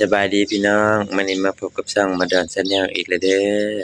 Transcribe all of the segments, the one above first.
สบายดีพี่น้องมื้อนี้มาพบกับช่องมาดอนชาแนลอีกแล้วเด้อ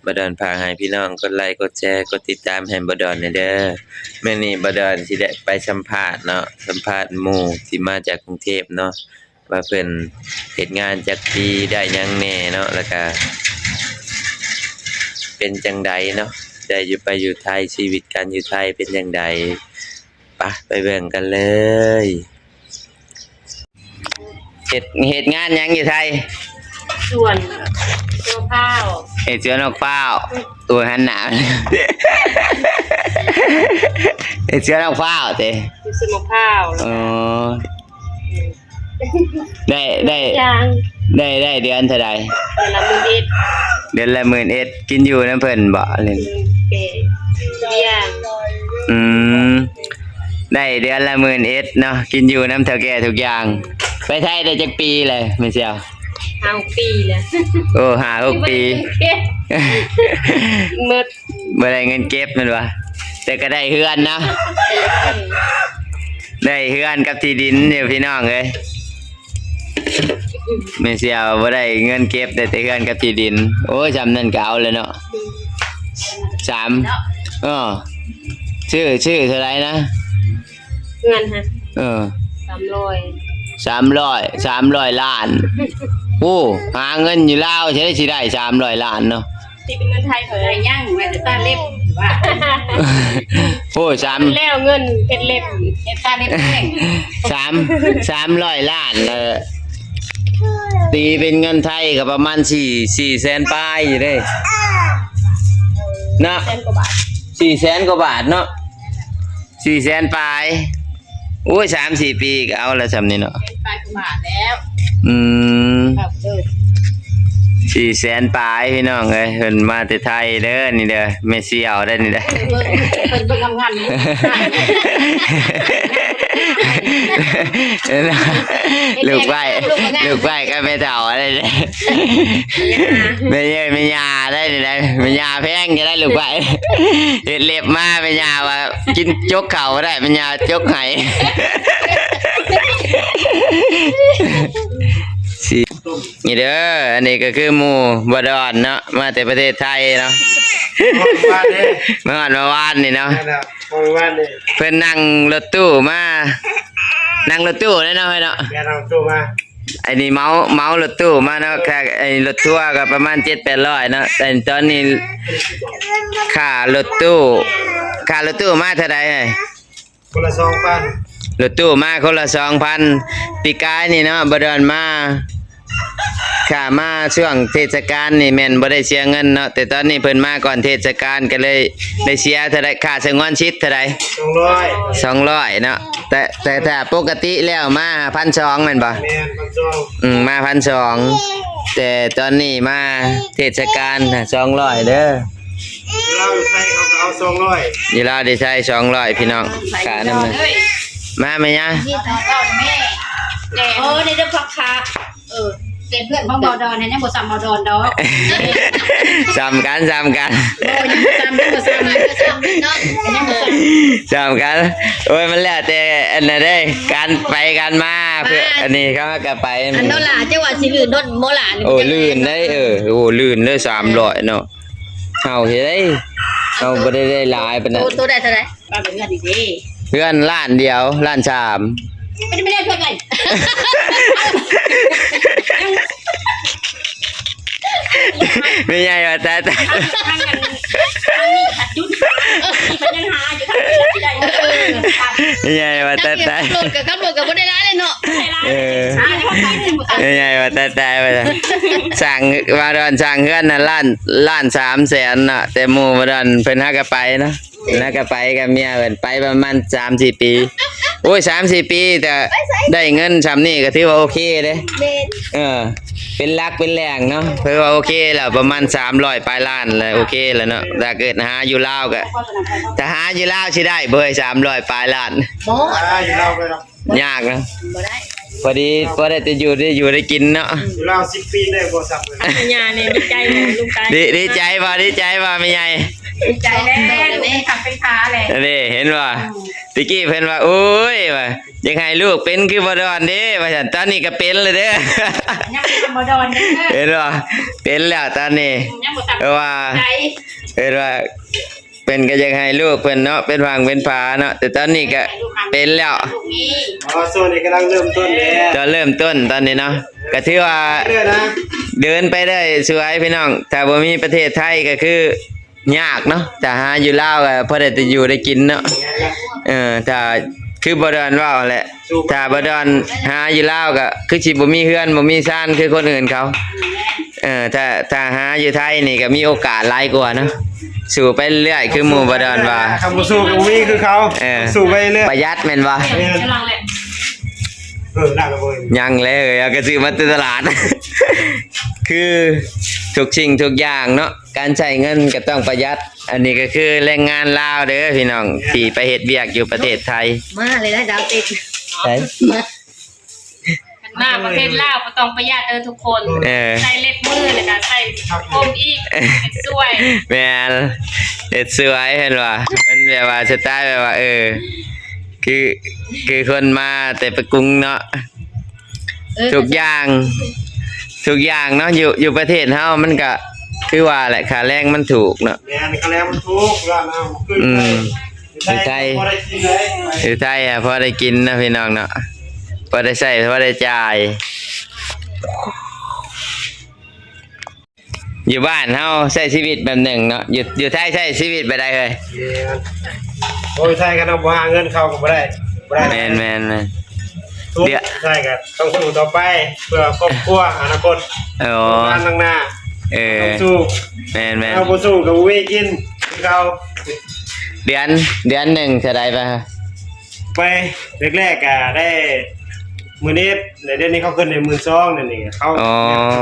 มาดอนพาให้พี่น้องกดไลค์กดแชร์กดติดตามให้บ่ดอนเด้อมื้อนี้บ่ดอนสิได้ไปสัมภาษณ์เนาะสัมภาษณ์หมู่ที่มาจากกรุงเทพเนาะว่าเพิ่นเฮ็ดงานจักปีได้หยังแหน่เนาะแล้วก็เป็นจังใดเนาะได้อยู่ไทยชีวิตการอยู่ไทยเป็นจังใดไปเบิ่งกันเลยเหตุงานยังอยู่ไทยส่วนตัวข้าวเหตุสวนนกเฝ้าตัวหันหนาวเหตุสวนนกเฝ้าเต้คือสมุนข้าวอ๋อได้เดือนเท่าใดเดือนละ11,000กินอยู่น้ำเพิ่นบ่เลยได้เดือนละ11,000เนาะกินอยู่น้ำเท่าแก่ทุกอย่างไปไทยได้จักปีเลยไม่เชียว5 ปีแล้วโอ้5-6 ปีหมดบ่ได้เงินเก็บแม่นบ่แต่ก็ได้เฮือนเนาะได้เฮือนกับที่ดินเด้อพี่น้องเอ้ยไม่เชียวบ่ได้เงินเก็บได้แต่เฮือนกับที่ดินโอ้ยจำนั่นก็เอาเลยเนาะชื่อเท่าไหร่นะเงินฮะ300 ล้านโอ้หาเงินอยู่ลาวสิได้300 ล้านเนาะที่เป็นเงินไทยเท่าไหร่ยังแม่จะตาเล็บว่าโอ้3แล้วเงินเป็นเล็บเฮ็ดตาเล็บแห้ง300 ล้านตีเป็นเงินไทยก็ประมาณ4แสนปลายอยู่เด้เนาะ4แสนกว่าบาทเนาะ4แสนปลายโอ้ย 3-4 ปีก็เอาละซำนี้เนาะปลายกว่าบาทแล้ว4แสนปลายพี่น้องเอ้ยเพิ่นมาแต่ไทยเด้อนี่เด้อแม่เสี่ยวได้นี่เด้อเพิ่นทำงานลูกไว้ก็ไม่เฒ่าอะไรเด้แม่ย่าได้นี่เด้อแม่ย่าแพงจะได้ลูกไว้เฮ็ดเล็บมาแม่ย่าว่ากินจกข้าวได้แม่ย่าจกให้นี่เด้ออันนี้ก็คือหมู่บ่ดอนเนาะมาแต่ประเทศไทยเนาะเมื่อวานนี่เนาะเพิ่นนั่งรถตู้มานั่งรถตู้เนาะนั่งรถตู้มาไอ้นี่เมารถตู้มาเนาะค่าไอ้รถทัวร์ก็ประมาณ 700-800เนาะแต่ตอนนี้ค่ารถตู้มาเท่าใดคนละ 2,000รถตู้มาคนละ 2,000ปีกายนี่เนาะบ่ดอนมาค่ามาช่วงเทศกาลนี่แม่นบ่ได้เสียเงินเนาะแต่ตอนนี้เพิ่นมาก่อนเทศกาลก็เลยได้เสียเท่าใดค่าสงวนชิดเท่าใด200เนาะแต่ถ้าปกติแล้วมา 1,200 แม่นบ่แม่น 1,200มา 1,200แต่ตอนนี้มาเทศกาล200เด้อเราอยู่ไทยเขาก็เอา200อยู่ลาวได้ใช้200พี่น้องค่าน้ำมันมาแม่ย่านี่ตอนแม่ในเรื่องพักค้าเป็นเพื่อนของบอดอนเนี่ยยังบ่ซ้ำบอดอนดอกซ้ำกันโอ้ยังซ้ำเนาะยังบ่ซ้ำกันโอ้ยมันแล้วแต่อันนั้นเด้การไปกันมาเพื่ออันนี้เขาก็ไปอันโนล่ะจังหวัดสิลื่นรถบ่ล่ะโอ้ลื่นได้โอ้ลื่นเลย300เนาะเฮาเฮ็ดได้เฮาบ่ได้หลายปานนั้นตัวได้เท่าไหร่ป้าเป็นเงินดีๆเพื่อนล้านเดียวล้าน3ไม่ได้เพื่อนไงไม่ใช่ว่าแต่จุดยังหาอยู่ไม่ใช่ว่าแต่ขับรถกับบ่ได้ร้ายเลยเนาะไม่ใช่ว่าแต่ว่าสั่งมาดอนสั่งเฮือนน่ะล้าน3แสนน่ะแต่หมู่มาดอนเพิ่นหาก็ไปเนาะแล้วก็ไปกับเมียเพิ่นไปประมาณ 3-4 ปีโอ้ย 3-4 ปีแต่ได้เงินซำนี้ก็ถือว่าโอเคเด้เป็นหลักเป็นแหล่งเนาะถือว่าโอเคแล้วประมาณ300ปลายล้านแล้วโอเคแล้วเนาะถ้าเกิดหาอยู่ลาวก็ถ้าหาอยู่ลาวสิได้เบอร์300ปลายล้านบ่อยู่ลาวไปเนาะยากนะบ่ได้พอได้จะอยู่ได้กินเนาะอยู่ลาว10 ปีได้บ่ซ้ำเลยย่าเนี่ยดีใจลูกตายดีใจบ่ไม่ใหญ่ ดีใจแล้วลูกทำเป็นค้าเลย นี่เห็นว่าตะกี้เพิ่นว่าโอ้ยว่ายังไงลูกเป็นคือบ่ดอนเด้ว่าซั่นตอนนี้ก็เป็นเลยเด้อ ยังเป็นบอดอนเด้อ เห็นว่าเป็นแล้วตอนนี้ ยังบ่ตัด เพราะว่า ใจ เห็นว่าเป็นก็ยังให้ลูกเพิ่นเนาะเป็นวางเป็นผาเนาะแต่ตอนนี้ก็เป็นแล้ว ลูกนี้ อ๋อส่วนนี้กำลังเริ่มต้นแล้ว จะเริ่มต้นตอนนี้เนาะก็ถือว่า เรื่อยนะ เดินไปได้สวยพี่น้องถ้าบ่มีประเทศไทยก็คือยากเนาะแต่หาอยู่ลาวก็พอได้แต่อยู่ได้กินเนาะถ้าคือบ่ดอนว่าแหละถ้าบ่ดอนหาอยู่ลาวก็คือสิบ่มีเฮือนบ่มีซ่านคือคนอื่นเขาถ้าหาอยู่ไทยนี่ก็มีโอกาสหลายกว่าเนาะสู่ไปเรื่อยคือหมู่บ่ดอนว่า คำบูสู้กับวีคือเขาสู้ไปเรื่อย ประหยัดแม่นบ่ กำลังแหละ หนักเลย ยังเลยเอาก็ซื้อมาที่ตลาด คือทุกสิ่งทุกอย่างเนาะการใช้เงินก็ต้องประหยัด อันนี้ก็คือแรงงานลาวเด้อพี่น้องที่ไปเฮ็ดเวียกอยู่ประเทศไทย มาเลยนะดาวติด ใช่ หน้าประเทศลาวบ่ต้องประหยัดทุกคนใส่เล็บมือแล้วก็ใส่โฟมอีกเป็นสวย แม่นเฮ็ดสวยเห็นว่ามันแบบว่าสไตล์แบบว่าคือคนมาแต่ไปกรุงเนาะทุกอย่างเนาะอยู่ประเทศเฮามันก็คือว่าแหละค่าแรงมันถูกเนาะ แม่นี่ก็แล้วมันทุกข์แล้วนะขึ้นไปพอได้กินเลย อยู่ไทยอ่ะพอได้กินนะพี่น้องเนาะพอได้ใช้พอได้จ่ายอยู่บ้านเฮาใช้ชีวิตแบบหนึ่งเนาะอยู่ไทยใช้ชีวิตแบบใดเอ่ย โอ้ยใช่กันเอาหาเงินเข้าก็บ่ได้แม่นทุกใช่กันต้องสู้ต่อไปเพื่อครอบครัวอนาคต โอ้ งานข้างหน้าต้องสู้ แม่น เอาบ่สู้ก็บ่มีกินเขา เดือนหนึ่งเท่าใดป่ะ ไปแรกๆก็ได้มื้อนี้เดี๋ยวนี้เขาขึ้นใน12,000นั่นนี่เขา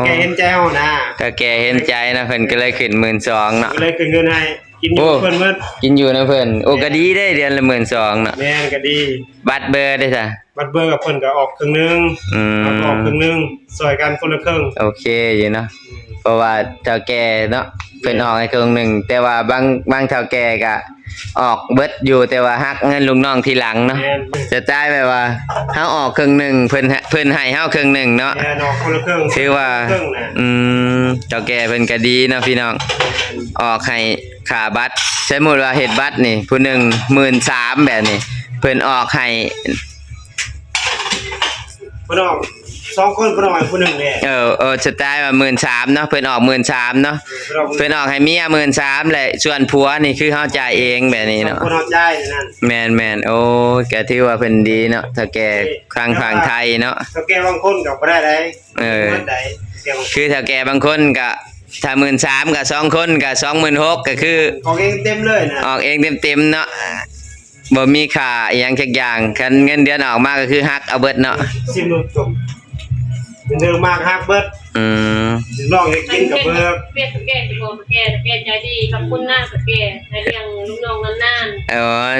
แกเห็นใจเฮานะ ถ้าแกเห็นใจนะเพิ่นก็เลยขึ้น 12,000เนาะ ก็เลยขึ้นเงินให้กินอยู่เพิ่นหมด กินอยู่นะเพิ่นโอ้ก็ดีได้เดือนละ 12,000เนาะ แม่นก็ดี บัตรเบอร์ได้ซะ บัตรเบอร์กับเพิ่นก็ออกครึ่งนึงเอาออกครึ่งนึงซอยกันคนละครึ่ง โอเคอยู่เนาะเพราะว่าเฒ่าแก่เนาะเพิ่นออกให้ครึ่งหนึงแต่ว่าบางเฒ่าแก่ก็ออกเบิดอยู่แต่ว่าฮักเงินลูกน้องทีหลังเนาะจะจ่ายแบบว่าเฮาออกครึ่งหนึงเพิ่นให้เฮาครึ่งหนึงเนาะ แม่นออกคนละครึ่ง ถือว่าเฒ่าแก่เพิ่นก็ดีเนาะพี่น้องออกให้ค่าบัตรสมมุติว่าเฮ็ดบัตรนี่ผู้หนึง 13,000 แบบนี้เพิ่นออกให้ เพิ่นออก2คนเพิ่นออกให้ผู้นึงแหละ สไตล์ว่า 13,000 เนาะเพิ่นออก 13,000 เนาะเพิ่นออกให้เมีย 13,000แหละส่วนผัวนี่คือเฮาจ่ายเองแบบนี้เนาะ คนเฮาจ่ายนั่น แม่นโอ้ก็ถือว่าเพิ่นดีเนาะถ้าแกฝั่งไทยเนาะ ถ้าแกบางคนก็บ่ได้ได้ได้แกบาง คือถ้าแกบางคนก็ถ้า 13,000ก็2คนก็ 26,000ก็คือ ของเองเต็มเลยนะ ออกเองเต็มๆเนาะบ่มีค่าอีหยังสักอย่างคันเงินเดือนออกมาก็คือหักเอาเบิดเนาะ สิลูกจบเป็นเรื่องมากฮักเบิดน้องอยากกินกับเบิก เวียดแก่ที่บ่แก่ใจดีขอบคุณหน้าสแก่ในเรื่องลูกน้องนาน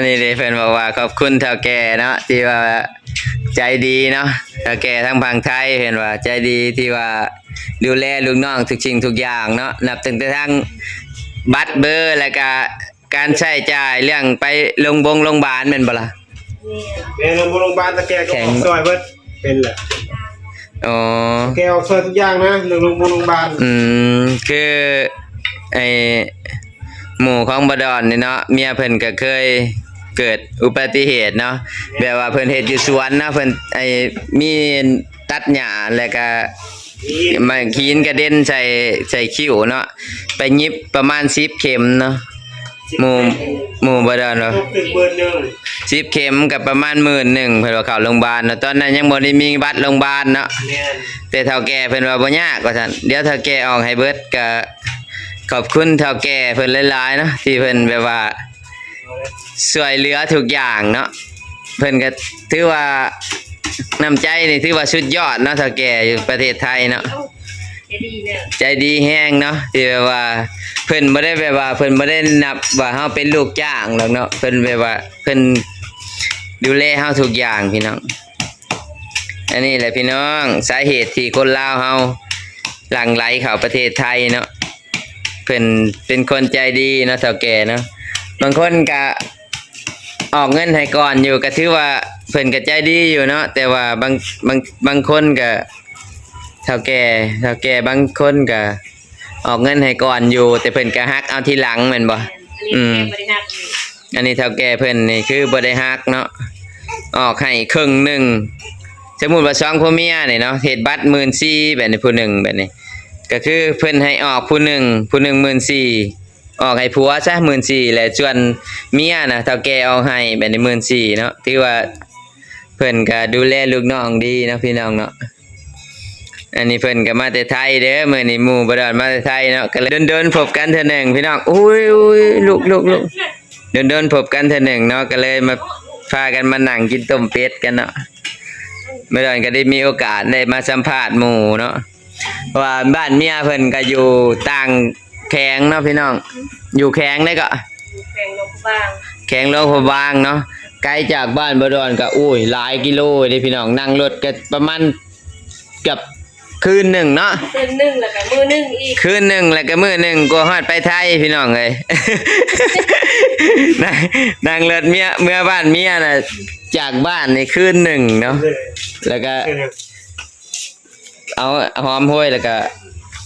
นี่เด้เพิ่นบอกว่าขอบคุณเฒ่าแก่เนาะที่ว่าใจดีเนาะเฒ่าแก่ทั้งฝั่งไทยเห็นว่าใจดีที่ว่าดูแลลูกน้องทุกสิ่งทุกอย่างเนาะนับตั้งแต่ทั้งบัตรเบอร์แล้วก็การใช้จ่ายเรื่องไปโรงพยาบาลแม่นบ่ล่ะ แม่โรงพยาบาลตะแกก็ออกซอยเบิดเป็นแหละ อ๋อ แกออกซอยทุกอย่างนะเรื่องโรงพยาบาล คือไอ้หมู่ของบ่ดอนนี่เนาะเมียเพิ่นก็เคยเกิดอุบัติเหตุเนาะแบบว่าเพิ่นเฮ็ดอยู่สวนเนาะเพิ่นมีตัดหญ้าแล้วก็มาขีนกระเด็นใส่คิ้วเนาะไปยิบประมาณ10เข็มเนาะหมู่บ่ดอนว่า ตกตึกเบิดนึง 10เข็มกับประมาณ11,000เพิ่นว่าเข้าโรงพยาบาลเนาะตอนนั้นยังบ่ได้มีบัตรโรงพยาบาลเนาะ แม่น แต่เฒ่าแก่เพิ่นว่าบ่ยากว่าซั่นเดี๋ยวเฒ่าแก่ออกให้เบิดก็ขอบคุณเฒ่าแก่เพิ่นหลายๆเนาะที่เพิ่นแบบว่าช่วยเหลือทุกอย่างเนาะเพิ่นก็ถือว่าน้ำใจนี่ถือว่าสุดยอดเนาะเฒ่าแก่อยู่ประเทศไทยเนาะ ๆจะดีแล้ว ใจดีแฮงเนาะที่แบบว่าเพิ่นบ่ได้แบบว่าเพิ่นบ่ได้นับว่าเฮาเป็นลูกจ้างหรอกเนาะเพิ่นแบบว่าเพิ่นดูแลเฮาทุกอย่างพี่น้องอันนี้แหละพี่น้องสาเหตุที่คนลาวเฮาหลั่งไหลเข้าประเทศไทยเนาะ เพิ่นเป็นคนใจดีเนาะเฒ่าแก่เนาะบางคนก็ออกเงินให้ก่อนอยู่ก็ถือว่าเพิ่นก็ใจดีอยู่เนาะแต่ว่าบางคนก็เฒ่าแก่บางคนก็ออกเงินให้ก่อนอยู่แต่เพิ่นก็ฮักเอาทีหลังแม่นบ่ อันนี้แกบ่ได้ฮักเลยอันนี้เฒ่าแก่เพิ่นนี่คือบ่ได้ฮักเนาะออกให้ครึ่งหนึงสมมุติว่า2ผัวเมียนี่เนาะเฮ็ดบัตร 14,000 แบบนี้ผู้หนึงแบบนี้ก็คือเพิ่นให้ออกผู้หนึง14,000ออกให้ผัวซะ14,000แล้วส่วนเมียน่ะเฒ่าแก่เอาให้แบบนี้14,000เนาะถือว่าเพิ่นก็ดูแลลูกน้องดีเนาะพี่น้องเนาะอันนี้เพิ่นก็มาแต่ไทยเด้อมื้อนี้หมู่บ่ดอนมาแต่ไทยเนาะก็เลยโดนๆพบกันเทื่อหนึงพี่น้องอุ้ยลูกโดนพบกันเทื่อหนึงเนาะก็เลยมาพากันมานั่งกินต้มเป็ดกันเนาะบ่ดอนก็ได้มีโอกาสได้มาสัมภาษณ์หมู่เนาะว่าบ้านเมียเพิ่นก็อยู่ต่างแขวงเนาะพี่น้องอยู่แขวงได้ก็ แข่งลงบาง แขวงโลกพะบางเนาะไกลจากบ้านบ่ดอนก็หลายกิโลเด้พี่น้องนั่งรถก็ประมาณเกือบคืนหนึ่งเนาะ เส้นหนึ่งแล้วก็มือหนึ่งอีก คืนหนึ่งแล้วก็มื้อหนึ่งก็ฮอดไปไทยพี่น้องเอ้ย นั่งรถเมื่อบ้านเมียน่ะจากบ้านนี่คืนหนึ่งเนาะแล้วก็เอาหอมห้วยแล้วก็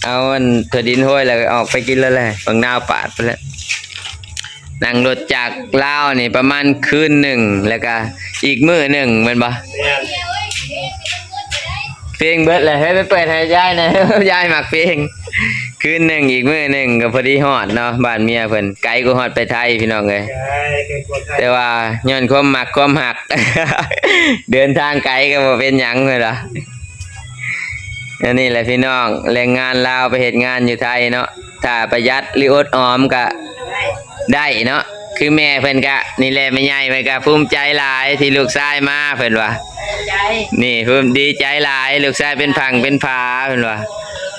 เอาอันถั่วดินห้วยแล้วก็ออกไปกินแล้วแหละบางนาวปาดไปแล้วนั่งรถจากลาวนี่ประมาณคืนหนึ่งแล้วก็อีกมื้อหนึ่งแม่นบ่เพลงเบิดเลยให้ไปเปิดให้ยายนะ ยายมักเพลงคืนหนึ่งอีกมื้อหนึ่งก็พอดีฮอดเนาะบ้านเมียเพิ่นไกลก็ฮอดไปไทยพี่น้องเอ้ยแต่ว่าย้อนความมักความหัก เดินทางไกลก็บ่เป็นหยังเลยล่ะอันนี้แหละพี่น้องแรงงานลาวไปเฮ็ดงานอยู่ไทยเนาะถ้าประหยัดหรืออดออมก็ได้เนาะคือแม่เพิ่นก็นี่แหละแม่ใหญ่เพิ่นก็ภูมิใจหลายที่ลูกชายมาเพิ่นว่า ใจ นี่เพิ่นดีใจหลายลูกชายเป็นผังเป็นผาเพิ่นว่า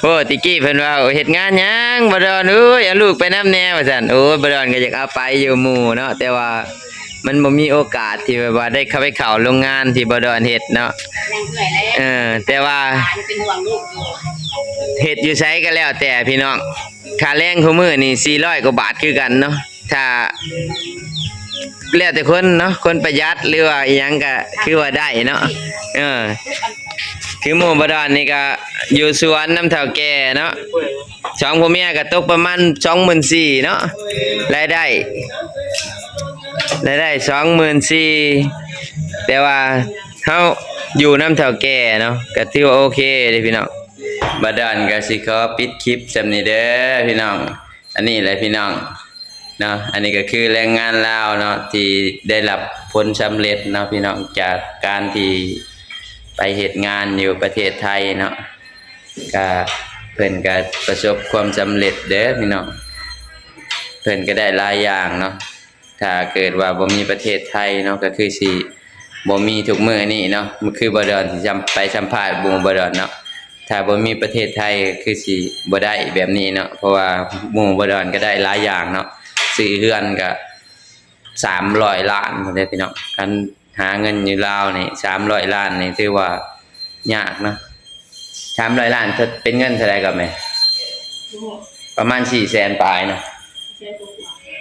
โอ้ติกี้เพิ่นว่าเฮ็ดงานหยังบ่ดอนเอ้ยเอาลูกไปนำแน่ว่าซั่นโอ้บ่ดอนก็อยากเอาไปอยู่หมู่เนาะแต่ว่ามันบ่มีโอกาสที่แบบว่าได้เข้าโรงงานที่บ่ดอนเฮ็ดเนาะ ยังเหนื่อยแล้ว แต่ว่า หลานเป็นห่วงลูกอยู่ เฮ็ดอยู่ไสก็แล้วแต่พี่น้องค่าแรงคุมื้อนี่400กว่าบาทคือกันเนาะถ้าแล้วแต่คนเนาะคนประหยัดหรือว่าอีหยังก็คือว่าได้เนาะคือหมู่บ่ดอนนี่ก็อยู่สวนน้ำเฒ่าแก่เนาะสองผัวเมียก็ตกประมาณ 24,000เนาะรายได้24,000แต่ว่าเฮาอยู่น้ำเฒ่าแก่เนาะก็ถือว่าโอเคเด้พี่น้องบ่ดอนก็สิขอปิดคลิปซำนี้เด้อพี่น้องอันนี้แหละพี่น้องเนาะอันนี้ก็คือแรงงานลาวเนาะที่ได้รับผลสำเร็จเนาะพี่น้องจากการที่ไปเฮ็ดงานอยู่ประเทศไทยเนาะก็เพิ่นก็ประสบความสำเร็จเด้อพี่น้องเพิ่นก็ได้หลายอย่างเนาะถ้าเกิดว่าบ่มีประเทศไทยเนาะก็คือสิบ่มีทุกมื้อนี้เนาะมันคือบ่ดอนสิไปสัมภาษณ์บ่ดอนเนาะถ้าบ่มีประเทศไทยคือสิบ่ได้แบบนี้เนาะเพราะว่าหมู่บ่ดอนก็ได้หลายอย่างเนาะซื้อเรือนก็300 ล้านพุ่นเด้อพี่น้องคันหาเงินอยู่ลาวนี่300 ล้านนี่ถือว่ายากเนาะ300 ล้านเป็นเงินเท่าใดก็แม่ประมาณ 400,000 ปลายเนาะ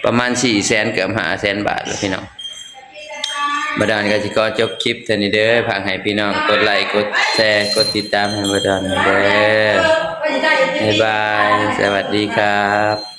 ประมาณ 400,000 เกือบ 500,000 บาทแล้วพี่น้องบ่ดอนก็สิขอจบคลิปเท่านี้เด้อฝากให้พี่น้องกดไลค์กดแชร์กดติดตามให้บ่ดอนเด้อบ๊ายบายสวัสดีครับ